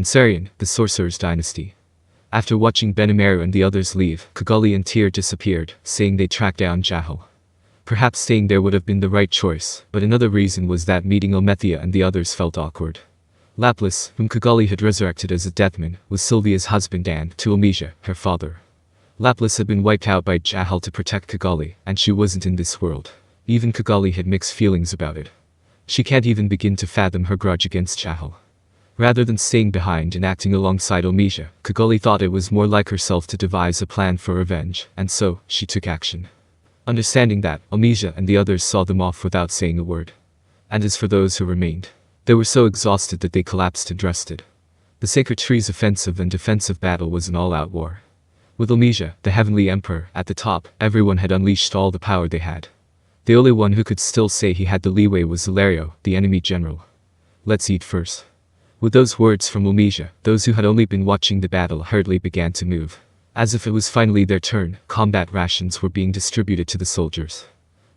and Sarion, the Sorcerous Dynasty. After watching Benimaru and the others leave, Kagali and Tyr disappeared, saying they tracked down Jahal. Perhaps staying there would have been the right choice, but another reason was that meeting Elmesia and the others felt awkward. Lapis, whom Kagali had resurrected as a deathman, was Sylvia's husband and, to Elmesia, her father. Lapis had been wiped out by Jahal to protect Kagali, and she wasn't in this world. Even Kagali had mixed feelings about it. She can't even begin to fathom her grudge against Jahal. Rather than staying behind and acting alongside Elmesia, Kagali thought it was more like herself to devise a plan for revenge, and so, she took action. Understanding that, Elmesia and the others saw them off without saying a word. And as for those who remained, they were so exhausted that they collapsed and rested. The Sacred Tree's offensive and defensive battle was an all-out war. With Elmesia, the Heavenly Emperor, at the top, everyone had unleashed all the power they had. The only one who could still say he had the leeway was Zalario, the enemy general. Let's eat first. With those words from Elmesia, those who had only been watching the battle hurriedly began to move. As if it was finally their turn, combat rations were being distributed to the soldiers.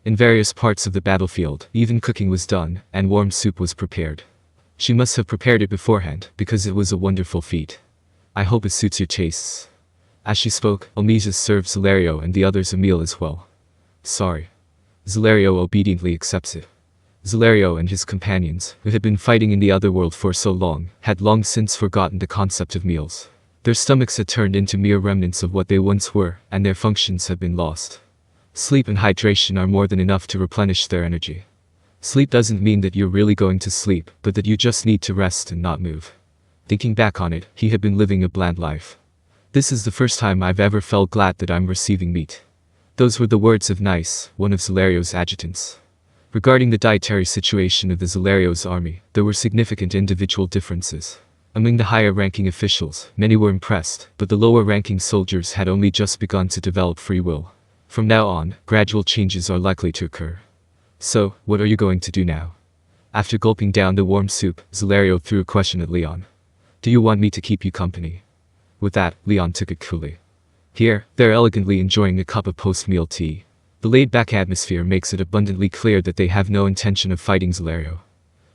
In various parts of the battlefield, even cooking was done, and warm soup was prepared. She must have prepared it beforehand, because it was a wonderful feat. I hope it suits your tastes. As she spoke, Elmesia served Zalario and the others a meal as well. Sorry. Zalario obediently accepts it. Zalario and his companions, who had been fighting in the other world for so long, had long since forgotten the concept of meals. Their stomachs had turned into mere remnants of what they once were, and their functions had been lost. Sleep and hydration are more than enough to replenish their energy. Sleep doesn't mean that you're really going to sleep, but that you just need to rest and not move. Thinking back on it, he had been living a bland life. This is the first time I've ever felt glad that I'm receiving meat. Those were the words of Nice, one of Zalario's adjutants. Regarding the dietary situation of the Zalario's army, there were significant individual differences. Among the higher-ranking officials, many were impressed, but the lower-ranking soldiers had only just begun to develop free will. From now on, gradual changes are likely to occur. So, what are you going to do now? After gulping down the warm soup, Zalario threw a question at Leon. Do you want me to keep you company? With that, Leon took it coolly. Here, they're elegantly enjoying a cup of post-meal tea. The laid-back atmosphere makes it abundantly clear that they have no intention of fighting Zalario.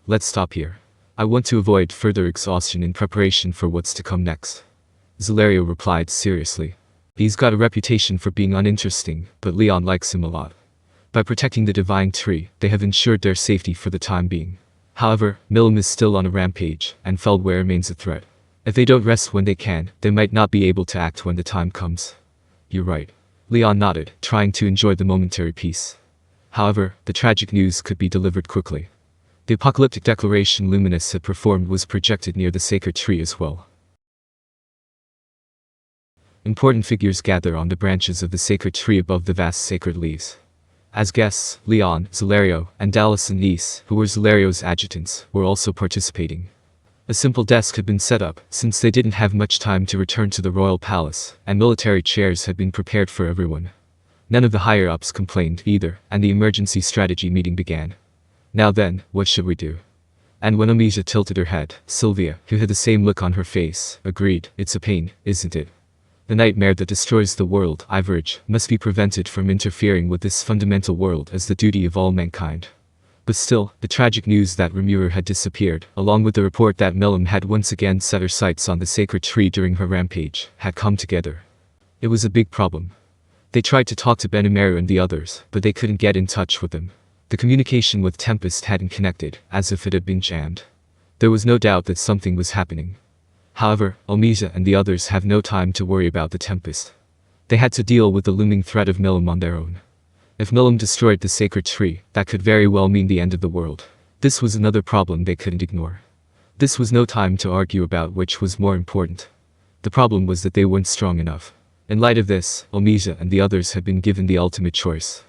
Let's stop here. I want to avoid further exhaustion in preparation for what's to come next. Zalario replied seriously. He's got a reputation for being uninteresting, but Leon likes him a lot. By protecting the divine tree, they have ensured their safety for the time being. However, Milim is still on a rampage, and Feldway remains a threat. If they don't rest when they can, they might not be able to act when the time comes. You're right. Leon nodded, trying to enjoy the momentary peace. However, the tragic news could be delivered quickly. The apocalyptic declaration Luminous had performed was projected near the sacred tree as well. Important figures gather on the branches of the sacred tree above the vast sacred leaves. As guests, Leon, Zalario, and Dallas and Nice, who were Zalario's adjutants, were also participating. A simple desk had been set up, since they didn't have much time to return to the royal palace, and military chairs had been prepared for everyone. None of the higher-ups complained either, and the emergency strategy meeting began. Now then, what should we do? And when Elmesia tilted her head, Sylvia, who had the same look on her face, agreed, it's a pain, isn't it? The nightmare that destroys the world, Iverage, must be prevented from interfering with this fundamental world as the duty of all mankind. But still, the tragic news that Remure had disappeared, along with the report that Milim had once again set her sights on the sacred tree during her rampage, had come together. It was a big problem. They tried to talk to Benimaru and the others, but they couldn't get in touch with them. The communication with Tempest hadn't connected, as if it had been jammed. There was no doubt that something was happening. However, Elmesia and the others have no time to worry about the Tempest. They had to deal with the looming threat of Milim on their own. If Milim destroyed the sacred tree, that could very well mean the end of the world. This was another problem they couldn't ignore. This was no time to argue about which was more important. The problem was that they weren't strong enough. In light of this, Elmesia and the others had been given the ultimate choice.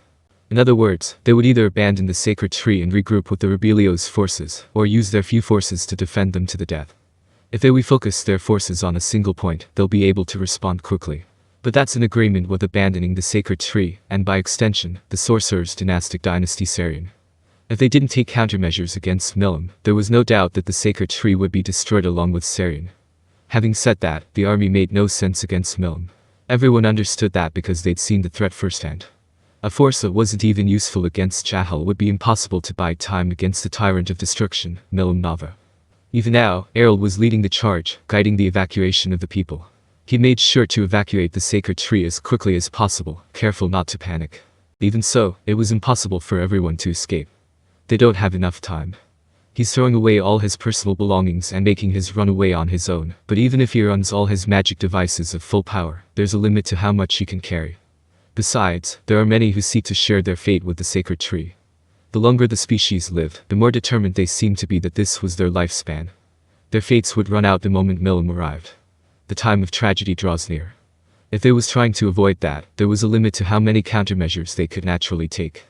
In other words, they would either abandon the sacred tree and regroup with the Rebelio's forces, or use their few forces to defend them to the death. If they refocus their forces on a single point, they'll be able to respond quickly. But that's an agreement with abandoning the sacred tree, and by extension, the Sorcerous dynastic dynasty Sarion. If they didn't take countermeasures against Milim, there was no doubt that the sacred tree would be destroyed along with Sarion. Having said that, the army made no sense against Milim. Everyone understood that because they'd seen the threat firsthand. A force that wasn't even useful against Jahal would be impossible to buy time against the tyrant of destruction, Milim Nava. Even now, Errol was leading the charge, guiding the evacuation of the people. He made sure to evacuate the sacred tree as quickly as possible, careful not to panic. Even so, it was impossible for everyone to escape. They don't have enough time. He's throwing away all his personal belongings and making his run away on his own, but even if he runs all his magic devices at full power, there's a limit to how much he can carry. Besides, there are many who seek to share their fate with the sacred tree. The longer the species live, the more determined they seem to be that this was their lifespan. Their fates would run out the moment Milim arrived. The time of tragedy draws near. If they was trying to avoid that, there was a limit to how many countermeasures they could naturally take.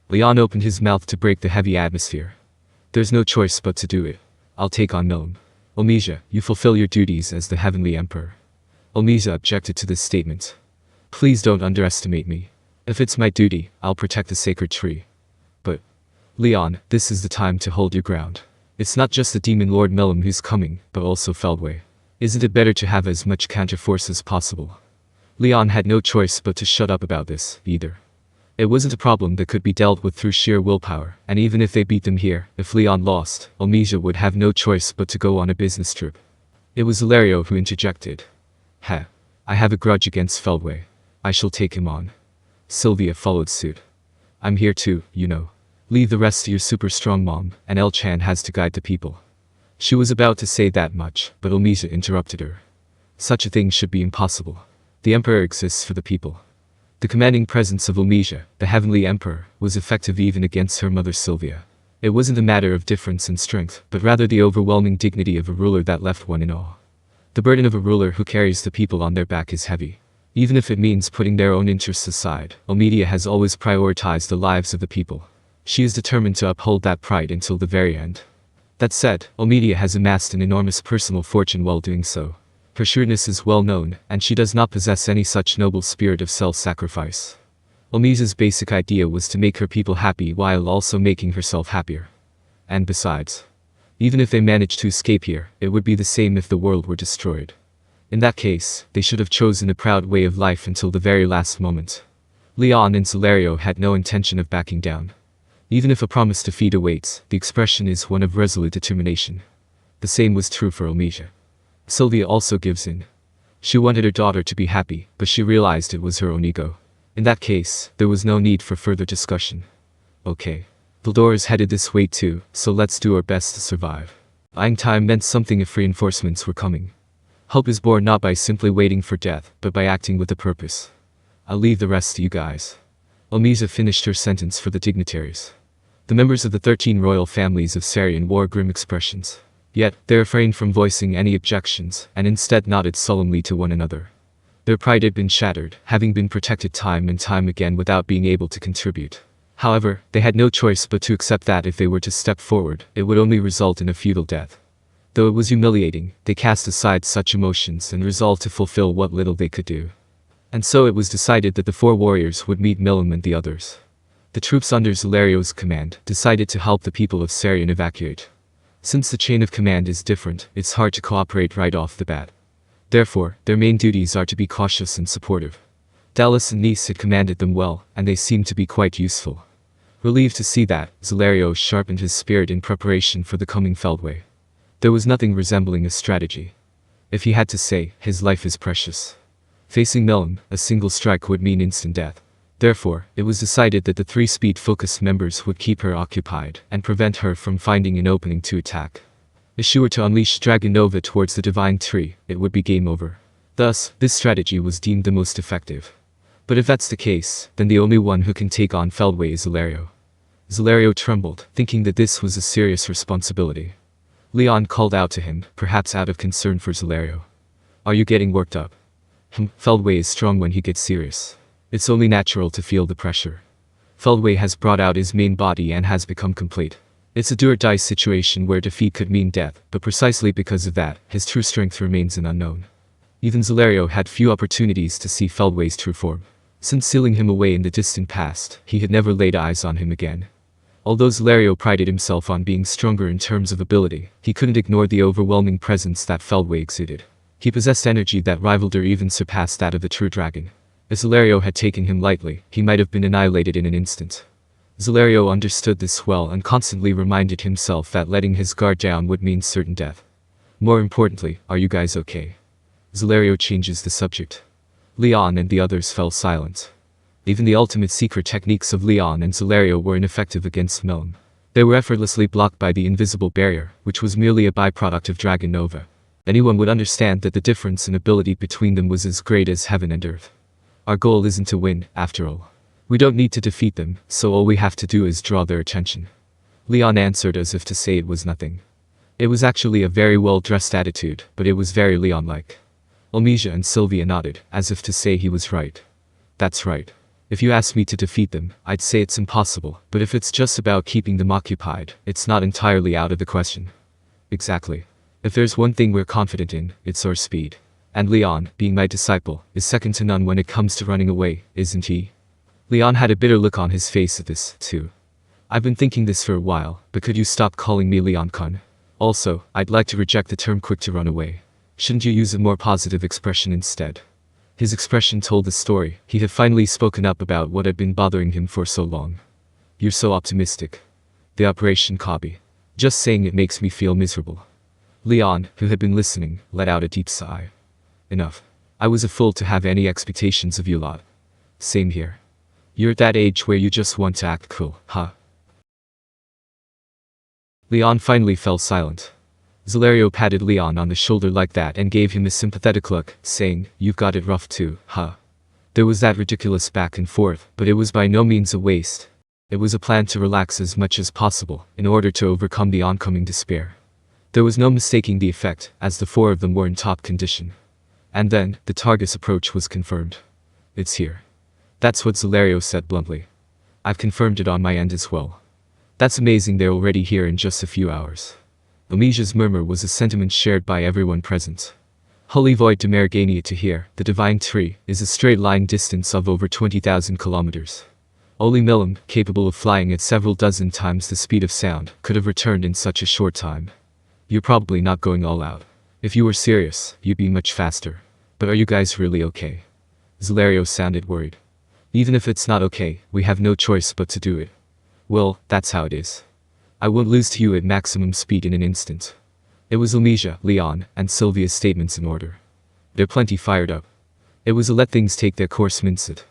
Leon opened his mouth to break the heavy atmosphere. There's no choice but to do it. I'll take on Milim. Elmesia, you fulfill your duties as the Heavenly Emperor. Elmesia objected to this statement. Please don't underestimate me. If it's my duty, I'll protect the sacred tree. But, Leon, this is the time to hold your ground. It's not just the demon Lord Milim who's coming, but also Feldway. Isn't it better to have as much counterforce as possible? Leon had no choice but to shut up about this, either. It wasn't a problem that could be dealt with through sheer willpower, and even if they beat them here, if Leon lost, Elmesia would have no choice but to go on a business trip. It was Zalario who interjected. I have a grudge against Feldway. I shall take him on. Sylvia followed suit. I'm here too, you know. Leave the rest to your super strong mom, and El-chan has to guide the people. She was about to say that much, but Elmesia interrupted her. Such a thing should be impossible. The Emperor exists for the people. The commanding presence of Elmesia, the Heavenly Emperor, was effective even against her mother Sylvia. It wasn't a matter of difference in strength, but rather the overwhelming dignity of a ruler that left one in awe. The burden of a ruler who carries the people on their back is heavy. Even if it means putting their own interests aside, Elmesia has always prioritized the lives of the people. She is determined to uphold that pride until the very end. That said, Elmesia has amassed an enormous personal fortune while doing so. Her shrewdness is well known, and she does not possess any such noble spirit of self-sacrifice. Elmesia's basic idea was to make her people happy while also making herself happier. And besides, even if they managed to escape here, it would be the same if the world were destroyed. In that case, they should have chosen a proud way of life until the very last moment. Leon and Zalario had no intention of backing down. Even if a promise to feed awaits, the expression is one of resolute determination. The same was true for Elmesia. Sylvia also gives in. She wanted her daughter to be happy, but she realized it was her own ego. In that case, there was no need for further discussion. Okay. Velzard is headed this way too, so let's do our best to survive. Buying time meant something if reinforcements were coming. Hope is born not by simply waiting for death, but by acting with a purpose. I'll leave the rest to you guys. Elmesia finished her sentence for the dignitaries. The members of the 13 royal families of Sarion wore grim expressions. Yet, they refrained from voicing any objections, and instead nodded solemnly to one another. Their pride had been shattered, having been protected time and time again without being able to contribute. However, they had no choice but to accept that if they were to step forward, it would only result in a futile death. Though it was humiliating, they cast aside such emotions and resolved to fulfill what little they could do. And so it was decided that the 4 warriors would meet Milim and the others. The troops under Zalario's command decided to help the people of Sarion evacuate. Since the chain of command is different, it's hard to cooperate right off the bat. Therefore, their main duties are to be cautious and supportive. Dallas and Nice had commanded them well, and they seemed to be quite useful. Relieved to see that, Zalario sharpened his spirit in preparation for the coming Feldway. There was nothing resembling a strategy. If he had to say, his life is precious. Facing Milim, a single strike would mean instant death. Therefore, it was decided that the 3 speed-focused members would keep her occupied and prevent her from finding an opening to attack. If she were to unleash Dragon Nova towards the Divine Tree, it would be game over. Thus, this strategy was deemed the most effective. But if that's the case, then the only one who can take on Feldway is Zalario. Zalario trembled, thinking that this was a serious responsibility. Leon called out to him, perhaps out of concern for Zalario. Are you getting worked up? Feldway is strong when he gets serious. It's only natural to feel the pressure. Feldway has brought out his main body and has become complete. It's a do-or-die situation where defeat could mean death, but precisely because of that, his true strength remains an unknown. Even Zalario had few opportunities to see Feldway's true form. Since sealing him away in the distant past, he had never laid eyes on him again. Although Zalario prided himself on being stronger in terms of ability, he couldn't ignore the overwhelming presence that Feldway exuded. He possessed energy that rivaled or even surpassed that of the true dragon. If Zalario had taken him lightly, he might have been annihilated in an instant. Zalario understood this well and constantly reminded himself that letting his guard down would mean certain death. More importantly, are you guys okay? Zalario changes the subject. Leon and the others fell silent. Even the ultimate secret techniques of Leon and Zalario were ineffective against Milim. They were effortlessly blocked by the invisible barrier, which was merely a byproduct of Dragon Nova. Anyone would understand that the difference in ability between them was as great as heaven and earth. Our goal isn't to win, after all. We don't need to defeat them, so all we have to do is draw their attention. Leon answered as if to say it was nothing. It was actually a very well-dressed attitude, but it was very Leon-like. Elmesia and Sylvia nodded, as if to say he was right. That's right. If you ask me to defeat them, I'd say it's impossible, but if it's just about keeping them occupied, it's not entirely out of the question. Exactly. If there's one thing we're confident in, it's our speed. And Leon, being my disciple, is second to none when it comes to running away, isn't he? Leon had a bitter look on his face at this, too. I've been thinking this for a while, but could you stop calling me Leon-kun? Also, I'd like to reject the term quick to run away. Shouldn't you use a more positive expression instead? His expression told the story. He had finally spoken up about what had been bothering him for so long. You're so optimistic. The Operation Kabi. Just saying it makes me feel miserable. Leon, who had been listening, let out a deep sigh. Enough. I was a fool to have any expectations of you lot. Same here. You're at that age where you just want to act cool, huh? Leon finally fell silent. Zalario patted Leon on the shoulder like that and gave him a sympathetic look, saying, "You've got it rough too, huh?" There was that ridiculous back and forth, but it was by no means a waste. It was a plan to relax as much as possible, in order to overcome the oncoming despair. There was no mistaking the effect, as the four of them were in top condition. And then, the Targus approach was confirmed. It's here. That's what Zalario said bluntly. I've confirmed it on my end as well. That's amazing, they're already here in just a few hours. Elmesia's murmur was a sentiment shared by everyone present. Holy void to Marigania to here, the divine tree, is a straight line distance of over 20,000 kilometers. Only Milim, capable of flying at several dozen times the speed of sound, could have returned in such a short time. You're probably not going all out. If you were serious, you'd be much faster. But are you guys really okay? Zalario sounded worried. Even if it's not okay, we have no choice but to do it. Well, that's how it is. I won't lose to you at maximum speed in an instant. It was Elmesia, Leon, and Sylvia's statements in order. They're plenty fired up. It was a let things take their course mindset.